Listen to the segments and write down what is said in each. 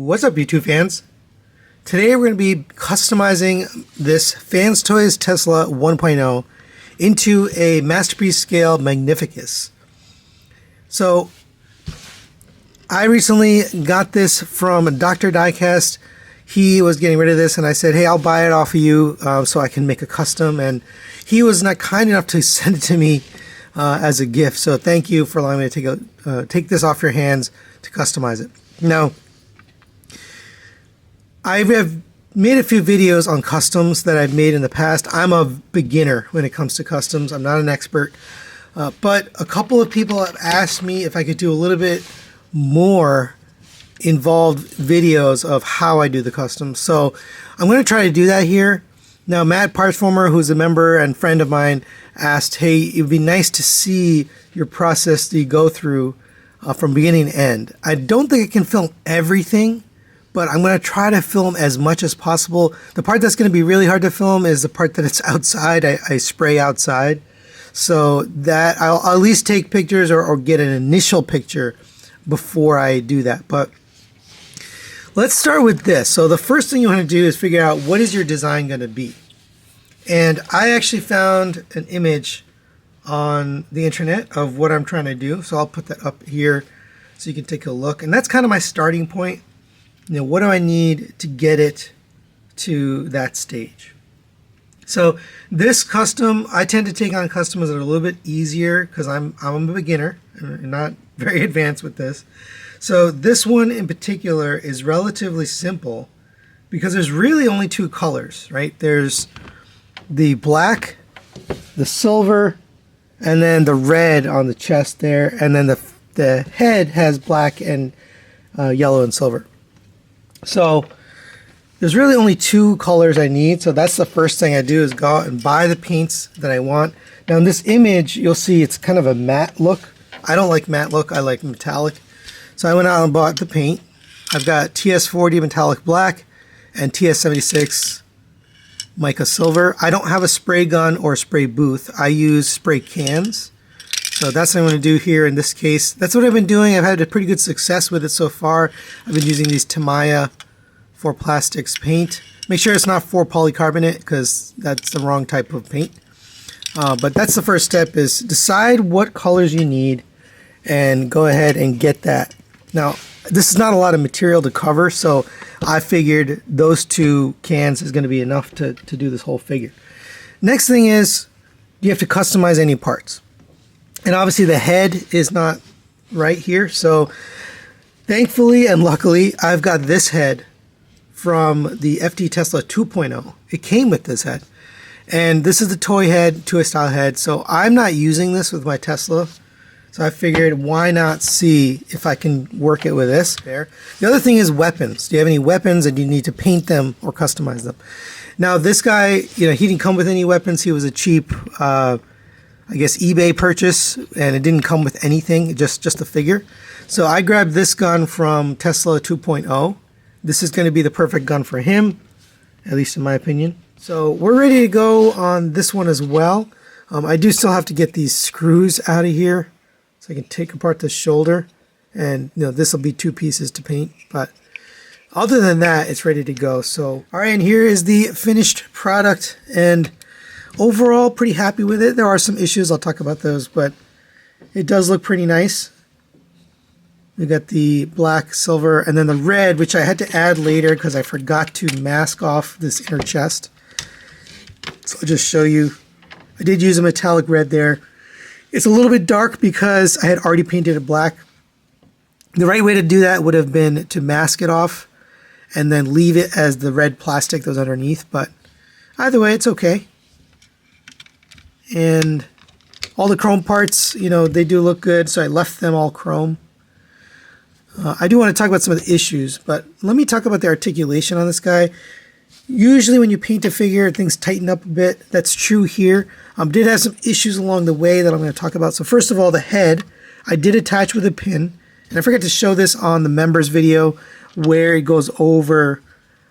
What's up, YouTube fans? Today we're going to be customizing this FansToys Tesla 1.0 into a masterpiece scale Magnificus. So I recently got this from Dr. Diecast. He was getting rid of this and I said, hey, I'll buy it off of you so I can make a custom, and he was not kind enough to send it to me as a gift. So thank you for allowing me to take this off your hands to customize it. Now, I have made a few videos on customs that I've made in the past. I'm a beginner when it comes to customs. I'm not an expert, but a couple of people have asked me if I could do a little bit more involved videos of how I do the customs. So I'm going to try to do that here. Now, Matt Partsformer, who's a member and friend of mine, asked, hey, it would be nice to see your process that you go through from beginning to end. I don't think I can film everything, but I'm going to try to film as much as possible. The part that's going to be really hard to film is the part that it's outside. I spray outside. So that I'll at least take pictures or get an initial picture before I do that. But let's start with this. So the first thing you want to do is figure out what is your design going to be. And I actually found an image on the internet of what I'm trying to do. So I'll put that up here so you can take a look. And that's kind of my starting point. You know, what do I need to get it to that stage? So this custom, I tend to take on customs that are a little bit easier because I'm a beginner and not very advanced with this. So this one in particular is relatively simple because there's really only two colors, right? There's the black, the silver, and then the red on the chest there, and then the head has black and yellow and silver. So there's really only two colors I need. So that's the first thing I do is go out and buy the paints that I want. Now in this image, you'll see it's kind of a matte look. I don't like matte look. I like metallic. So I went out and bought the paint. I've got TS40 metallic black and TS76 mica silver. I don't have a spray gun or a spray booth. I use spray cans. So that's what I'm going to do here in this case. That's what I've been doing. I've had a pretty good success with it so far. I've been using these Tamiya 4 plastics paint. Make sure it's not 4 polycarbonate because that's the wrong type of paint. But that's the first step, is decide what colors you need and go ahead and get that. Now, this is not a lot of material to cover, so I figured those two cans is going to be enough to do this whole figure. Next thing is you have to customize any parts. And obviously the head is not right here. So thankfully and luckily, I've got this head from the FT Tesla 2.0. It came with this head. And this is the toy head, toy style head. So I'm not using this with my Tesla. So I figured, why not see if I can work it with this there. The other thing is weapons. Do you have any weapons and you need to paint them or customize them? Now this guy, you know, he didn't come with any weapons. He was a cheap, I guess, eBay purchase, and it didn't come with anything, just a figure. So I grabbed this gun from Tesla 2.0. This is going to be the perfect gun for him, at least in my opinion. So we're ready to go on this one as well. I do still have to get these screws out of here so I can take apart the shoulder, and you know, this will be 2 pieces to paint, but other than that, it's ready to go. So, all right, and here is the finished product, and overall, pretty happy with it. There are some issues, I'll talk about those, but it does look pretty nice. We got the black, silver, and then the red, which I had to add later because I forgot to mask off this inner chest. So I'll just show you. I did use a metallic red there. It's a little bit dark because I had already painted it black. The right way to do that would have been to mask it off and then leave it as the red plastic that was underneath, but either way, it's okay. And all the chrome parts, you know, they do look good, so I left them all chrome. I do want to talk about some of the issues, but let me talk about the articulation on this guy. Usually when you paint a figure, things tighten up a bit. That's true here. Did have some issues along the way that I'm going to talk about. So first of all, the head, I did attach with a pin, and I forgot to show this on the members video where it goes over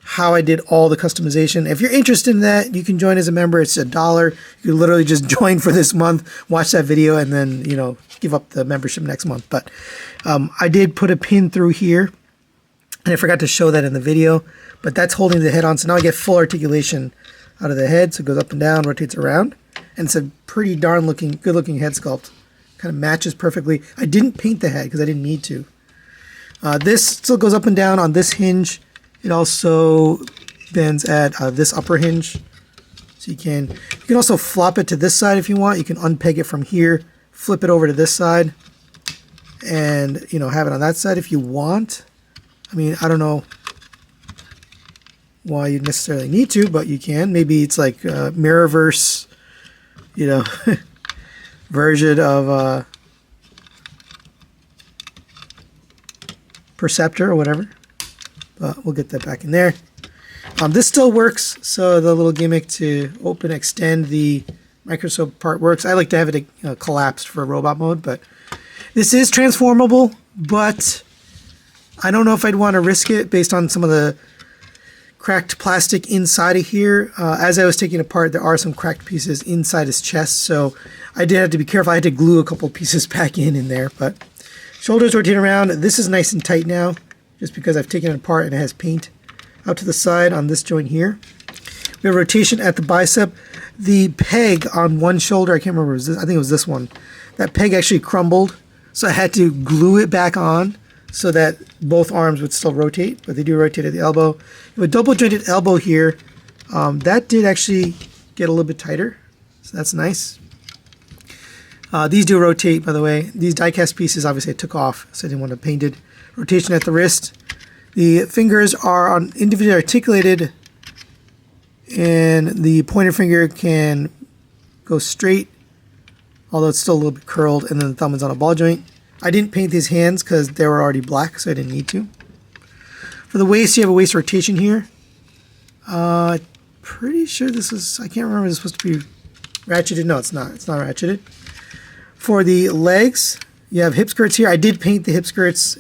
how I did all the customization. If you're interested in that, you can join as a member. It's $1. You can literally just join for this month, watch that video, and then, you know, give up the membership next month. But I did put a pin through here And I forgot to show that in the video, but that's holding the head on. So now I get full articulation out of the head. So it goes up and down, rotates around. And it's a pretty darn good looking head sculpt. Kind of matches perfectly. I didn't paint the head because I didn't need to. This still goes up and down on this hinge. It also bends at this upper hinge. So you can also flop it to this side if you want. You can unpeg it from here, flip it over to this side, and have it on that side if you want. I mean, I don't know why you necessarily need to, but you can. Maybe it's like a Mirrorverse, version of Perceptor or whatever. But we'll get that back in there. This still works, so the little gimmick to extend the microscope part works. I like to have it collapsed for robot mode, but this is transformable, but I don't know if I'd want to risk it based on some of the cracked plastic inside of here. As I was taking it apart, there are some cracked pieces inside his chest, so I did have to be careful. I had to glue a couple pieces back in there, but shoulders rotate around. This is nice and tight now, just because I've taken it apart and it has paint out to the side on this joint here. We have rotation at the bicep. The peg on one shoulder, I can't remember, I think it was this one. That peg actually crumbled, so I had to glue it back on so that both arms would still rotate, but they do rotate at the elbow. You have a double jointed elbow here. That did actually get a little bit tighter, so that's nice. These do rotate, by the way. These die-cast pieces, obviously I took off, so I didn't want to paint it. Rotation at the wrist. The fingers are individually articulated, and the pointer finger can go straight, although it's still a little bit curled, and then the thumb is on a ball joint. I didn't paint these hands because they were already black, so I didn't need to. For the waist, you have a waist rotation here. Pretty sure this is, I can't remember, it's supposed to be ratcheted. No, it's not. It's not ratcheted. For the legs, you have hip skirts here. I did paint the hip skirts,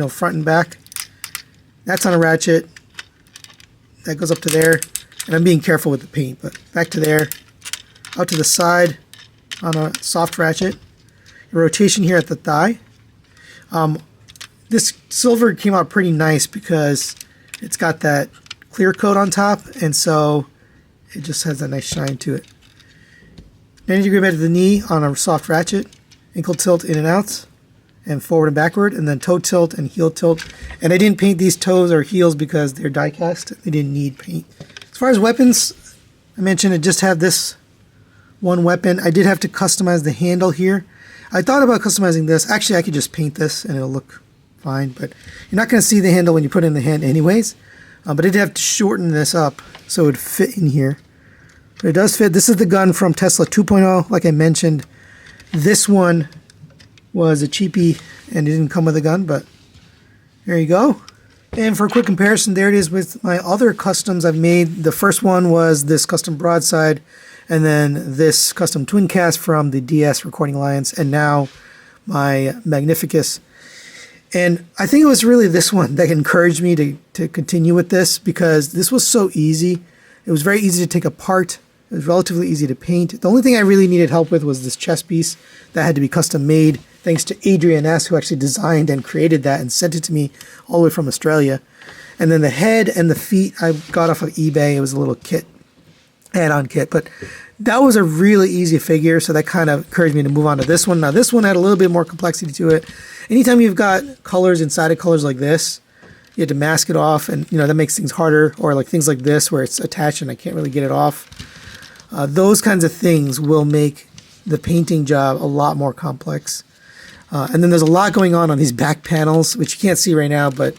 front and back. That's on a ratchet. That goes up to there. And I'm being careful with the paint, but back to there. Out to the side on a soft ratchet. A rotation here at the thigh. This silver came out pretty nice because it's got that clear coat on top, and so it just has a nice shine to it. 90-degree bend to the knee on a soft ratchet. Ankle tilt in and out, and forward and backward, and then toe tilt and heel tilt. And I didn't paint these toes or heels because they're die cast. They didn't need paint. As far as weapons, I mentioned I just have this one weapon. I did have to customize the handle here. I thought about customizing this. Actually, I could just paint this and it'll look fine, but you're not going to see the handle when you put it in the hand anyways. But I did have to shorten this up so it would fit in here. But it does fit. This is the gun from Tesla 2.0, like I mentioned. This one was a cheapie and it didn't come with a gun, but there you go. And for a quick comparison, there it is with my other customs I've made. The first one was this custom broadside, and then this custom twin cast from the DS Recording Alliance, and now my Magnificus. And I think it was really this one that encouraged me to continue with this, because this was so easy. It was very easy to take apart. It was relatively easy to paint. The only thing I really needed help with was this chest piece that had to be custom made, thanks to Adrian S., who actually designed and created that and sent it to me all the way from Australia. And then the head and the feet I got off of eBay. It was a little kit, add-on kit. But that was a really easy figure, so that kind of encouraged me to move on to this one. Now, this one had a little bit more complexity to it. Anytime you've got colors inside of colors like this, you have to mask it off, and that makes things harder. Or like things like this where it's attached and I can't really get it off. Those kinds of things will make the painting job a lot more complex. And then there's a lot going on these back panels, which you can't see right now, but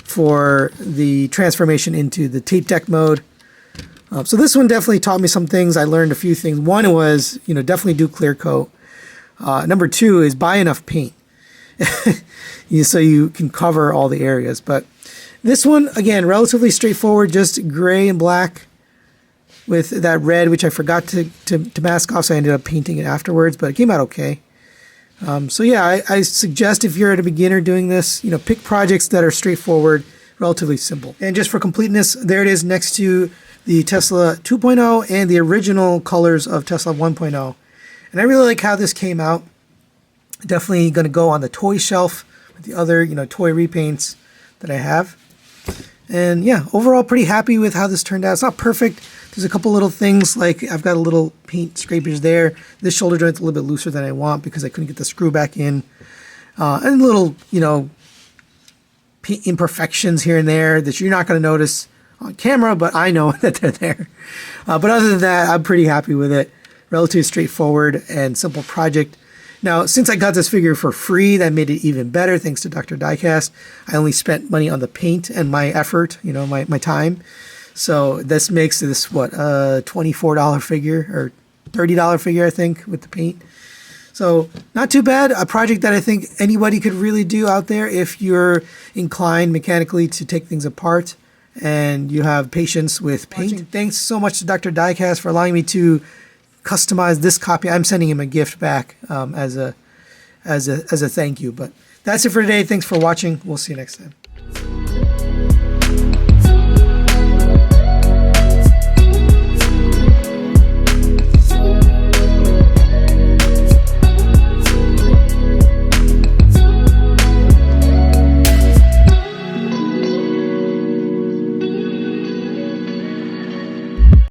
for the transformation into the tape deck mode. So this one definitely taught me some things. I learned a few things. One was, definitely do clear coat. Number two is buy enough paint so you can cover all the areas. But this one, again, relatively straightforward, just gray and black with that red, which I forgot to mask off, so I ended up painting it afterwards, but it came out okay. So yeah, I suggest if you're a beginner doing this, pick projects that are straightforward, relatively simple. And just for completeness, there it is next to the Tesla 2.0 and the original colors of Tesla 1.0. And I really like how this came out. Definitely going to go on the toy shelf with the other, toy repaints that I have. And yeah, overall pretty happy with how this turned out. It's not perfect. There's a couple little things, like I've got a little paint scrapage there. This shoulder joint's a little bit looser than I want because I couldn't get the screw back in. And little, you know, imperfections here and there that you're not going to notice on camera, but I know that they're there. But other than that, I'm pretty happy with it. Relatively straightforward and simple project. Now, since I got this figure for free, that made it even better, thanks to Dr. Diecast. I only spent money on the paint and my effort, you know, my time. So this makes this, what, a $24 figure or $30 figure, I think, with the paint. So not too bad. A project that I think anybody could really do out there if you're inclined mechanically to take things apart and you have patience with paint. Thanks so much to Dr. Diecast for allowing me to customize this copy. I'm sending him a gift back as a thank you. But that's it for today. Thanks for watching. We'll see you next time.